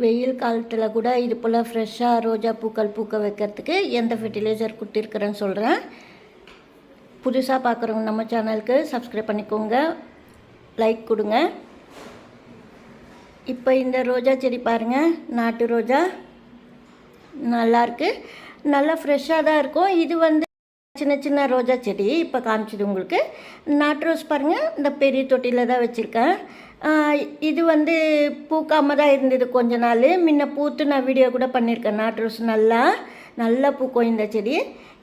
வெயில் காலத்தில் கூட இது போல் ஃப்ரெஷ்ஷாக ரோஜா பூக்கள் பூக்க வைக்கிறதுக்கு எந்த ஃபெர்டிலைசர் கொடுத்துருக்குறேன்னு சொல்கிறேன். புதுசாக பார்க்குறவங்க நம்ம சேனலுக்கு சப்ஸ்கிரைப் பண்ணிக்கோங்க, லைக் கொடுங்க. இப்போ இந்த ரோஜா செடி பாருங்கள், நாட்டு ரோஜா நல்லாயிருக்கு, நல்லா ஃப்ரெஷ்ஷாக தான் இருக்கும். இது வந்து சின்ன சின்ன ரோஜா செடி இப்போ காமிச்சிது உங்களுக்கு. நாட்டு ரோஸ் பாருங்கள், இந்த பெரிய தொட்டியில் தான் வச்சுருக்கேன். இது வந்து பூக்காமல் தான் இருந்தது கொஞ்ச நாள். முன்ன பூத்து நான் வீடியோ கூட பண்ணியிருக்கேன். நாட்டு ரோஸ் நல்லா பூக்கும் இந்த செடி.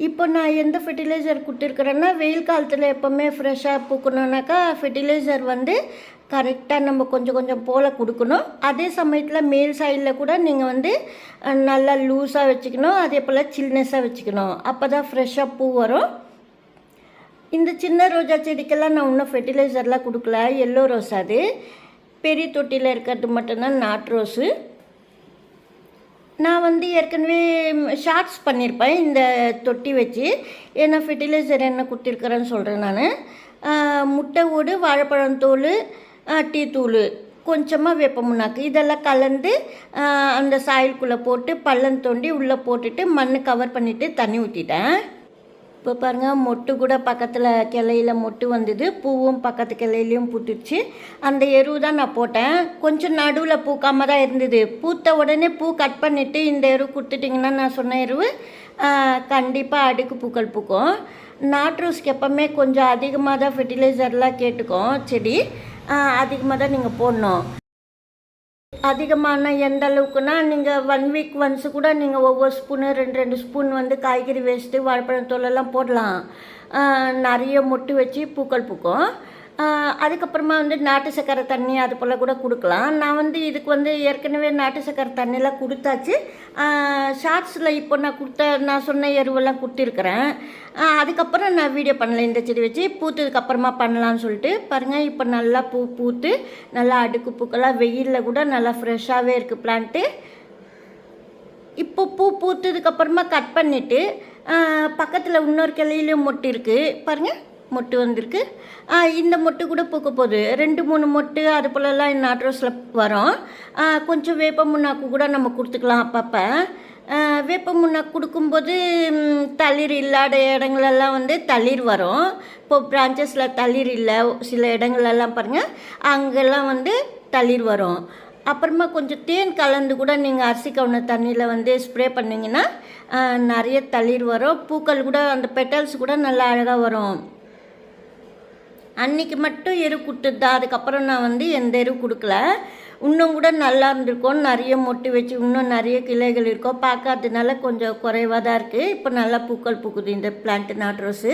இப்போ நான் எந்த ஃபெர்டிலைசர் கொடுத்துருக்குறேன்னா, வெயில் காலத்தில் எப்போவுமே ஃப்ரெஷ்ஷாக பூக்கணுன்னாக்கா ஃபெர்டிலைசர் வந்து கரெக்டாக நம்ம கொஞ்சம் கொஞ்சம் போல் கொடுக்கணும். அதே சமயத்தில் மேல் சைடில் கூட நீங்கள் வந்து நல்லா லூஸாக வச்சுக்கணும், அதே போல் சில்னஸாக வச்சுக்கணும். அப்போ தான் ஃப்ரெஷ்ஷாக பூ வரும். இந்த சின்ன ரோஜா செடிக்கெல்லாம் நான் இன்னும் ஃபெர்டிலைசர்லாம் கொடுக்கல. எல்லோ ரோஸ் அது பெரிய தொட்டியில் இருக்கிறது மட்டும்தான் நாட்டு ரோஸு. நான் வந்து ஏற்கனவே ஷார்ட்ஸ் பண்ணியிருப்பேன் இந்த தொட்டி வச்சு. ஏன்னா ஃபெர்டிலைசர் என்ன கொடுத்துருக்குறேன்னு சொல்கிறேன் நான். முட்டை ஓடு, வாழைப்பழம் தோல், டீ தூள், கொஞ்சமாக வேப்ப முன்னாக்கு இதெல்லாம் கலந்து அந்த சாயிலுக்குள்ளே போட்டு பள்ளம் தோண்டி உள்ளே போட்டுட்டு மண் கவர் பண்ணிவிட்டு தண்ணி ஊற்றிட்டேன். இப்போ பாருங்கள், மொட்டு கூட பக்கத்தில் கிளையில் மொட்டு வந்தது, பூவும் பக்கத்து கிளையிலையும் பூத்துடுச்சு. அந்த எருவு தான் நான் போட்டேன். கொஞ்சம் நடுவில் பூக்காமல் தான் இருந்தது. பூத்த உடனே பூ கட் பண்ணிவிட்டு இந்த எருவு கொடுத்துட்டிங்கன்னா நான் சொன்ன எருவு கண்டிப்பாக அடுக்கு பூக்கள் பூக்கும். நாட்டு ரோஸ்க்கு எப்போவுமே கொஞ்சம் அதிகமாக தான் ஃபெர்டிலைசர்லாம் கேட்டுக்கும் செடி. அதிகமாக தான் நீங்கள் போடணும். அதிகமான எந்த அளவுக்குன்னா, நீங்கள் 1 வீக் ஒன்ஸு கூட நீங்கள் ஒவ்வொரு ஸ்பூனு 2 ஸ்பூன் வந்து காய்கறி வேஸ்ட்டு வாழைப்பழம் தோலெல்லாம் போடலாம். நிறைய மொட்டு வச்சு பூக்கள் பூக்கும். அதுக்கப்புறமா வந்து நாட்டு சக்கரை தண்ணி அது போல் கூட கொடுக்கலாம். நான் வந்து இதுக்கு வந்து ஏற்கனவே நாட்டு சக்கரை தண்ணியெலாம் கொடுத்தாச்சு. ஷார்ட்ஸில் இப்போ நான் சொன்ன எருவெல்லாம் கொடுத்துருக்குறேன். அதுக்கப்புறம் நான் வீடியோ பண்ணல. இந்த செடி வச்சு பூத்ததுக்கப்புறமா பண்ணலான்னு சொல்லிட்டு பாருங்கள். இப்போ நல்லா பூத்து நல்லா அடுக்கு பூக்கெல்லாம் வெயிலில் கூட நல்லா ஃப்ரெஷ்ஷாகவே இருக்குது பிளான்ட்டு. இப்போ பூத்ததுக்கப்புறமா கட் பண்ணிவிட்டு பக்கத்தில் இன்னொரு கிளையிலையும் மொட்டு இருக்குது பாருங்கள், மொட்டு வந்திருக்கு. இந்த மொட்டு கூட பூக்க போகுது. 2-3 மொட்டு அது போலலாம் நாட்டு ரோஸில் வரும். கொஞ்சம் வேப்ப முன்னாக்கு கூட நம்ம கொடுத்துக்கலாம் அப்பப்போ. வேப்ப முன்னாக்கு கொடுக்கும்போது தளிர் இல்லாத இடங்களெல்லாம் வந்து தளிர் வரும். இப்போ பிரான்ச்சஸில் தளிர் இல்லை, சில இடங்களெல்லாம் பாருங்கள், அங்கெல்லாம் வந்து தளிர் வரும். அப்புறமா கொஞ்சம் தேன் கலந்து கூட நீங்கள் அரிசி கவுன தண்ணியில் வந்து ஸ்ப்ரே பண்ணிங்கன்னா நிறைய தளிர் வரும். பூக்கள் கூட அந்த பெட்டல்ஸ் கூட நல்லா அழகாக வரும். அன்றைக்கி மட்டும் எரு கொடுத்துட்டு தான், அதுக்கப்புறம் நான் வந்து எந்த எரு கொடுக்கல. இன்னும் கூட நல்லா இருந்திருக்கும். நிறைய மொட்டு வச்சு இன்னும் நிறைய கிளைகள் இருக்கும். பார்க்காததுனால கொஞ்சம் குறைவாக தான் இருக்குது. இப்போ நல்லா பூக்கள் பூக்குது இந்த பிளான்ட்டு நாட்டு ரோஸு.